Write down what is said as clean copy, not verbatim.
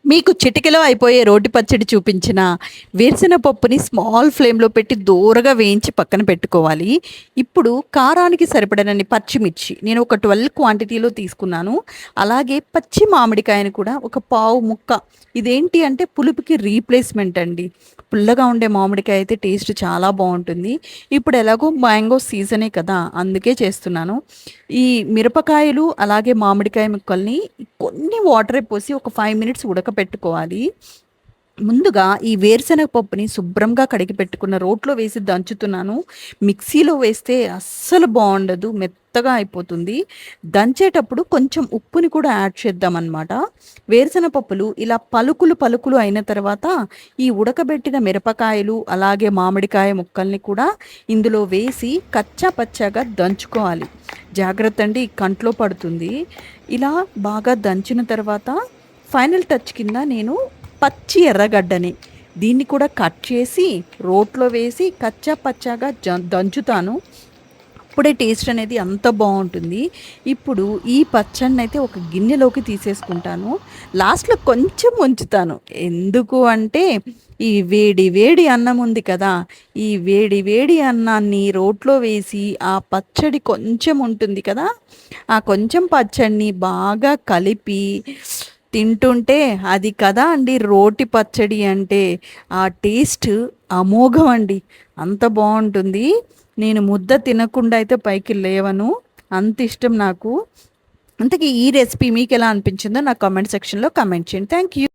మీకు చిటికెలో అయిపోయే రోటి పచ్చడి చూపించిన వేరుశెనగ పప్పుని స్మాల్ ఫ్లేమ్లో పెట్టి దూరగా వేయించి పక్కన పెట్టుకోవాలి. ఇప్పుడు కారానికి సరిపడనన్ని పచ్చిమిర్చి నేను ఒక 12 క్వాంటిటీలో తీసుకున్నాను. అలాగే పచ్చి మామిడికాయను కూడా ఒక పావు ముక్క. ఇదేంటి అంటే పులుపుకి రీప్లేస్మెంట్ అండి. పుల్లగా ఉండే మామిడికాయ అయితే టేస్ట్ చాలా బాగుంటుంది. ఇప్పుడు ఎలాగో మ్యాంగో సీజనే కదా, అందుకే చేస్తున్నాను. ఈ మిరపకాయలు అలాగే మామిడికాయ ముక్కల్ని కొన్ని వాటర్ పోసి ఒక 5 మినిట్స్ ఉడకపెట్టుకోవాలి. ముందుగా ఈ వేరుశనగ పప్పుని శుభ్రంగా కడిగి పెట్టుకున్న రోట్లో వేసి దంచుతున్నాను. మిక్సీలో వేస్తే అస్సలు బాగుండదు, మెత్తగా అయిపోతుంది. దంచేటప్పుడు కొంచెం ఉప్పుని కూడా యాడ్ చేద్దామన్నమాట. వేరుశనగ పప్పులు ఇలా పలుకులు పలుకులు అయిన తర్వాత ఈ ఉడకబెట్టిన మిరపకాయలు అలాగే మామిడికాయ ముక్కల్ని కూడా ఇందులో వేసి కచ్చా పచ్చాగా దంచుకోవాలి. జాగ్రత్త అండి, కంట్లో పడుతుంది. ఇలా బాగా దంచిన తర్వాత ఫైనల్ టచ్ కింద నేను పచ్చి ఎర్రగడ్డని దీన్ని కూడా కట్ చేసి రోట్లో వేసి కచ్చా పచ్చాగా దంచుతాను. అప్పుడే టేస్ట్ అనేది అంత బాగుంటుంది. ఇప్పుడు ఈ పచ్చడిని అయితే ఒక గిన్నెలోకి తీసేసుకుంటాను. లాస్ట్లో కొంచెం ఉంచుతాను. ఎందుకు అంటే ఈ వేడి వేడి అన్నం ఉంది కదా, ఈ వేడి వేడి అన్నాన్ని రోట్లో వేసి ఆ పచ్చడి కొంచెం ఉంటుంది కదా, ఆ కొంచెం పచ్చడిని బాగా కలిపి తింటుంటే అది కదా అండి రోటి పచ్చడి అంటే. ఆ టేస్ట్ అమోఘం అండి, అంత బాగుంటుంది. నేను ముద్ద తినకుండా అయితే పైకి లేవను, అంత ఇష్టం నాకు. అంతకీ ఈ రెసిపీ మీకు ఎలా అనిపించిందో నా కామెంట్ సెక్షన్లో కామెంట్ చేయండి. Thank you.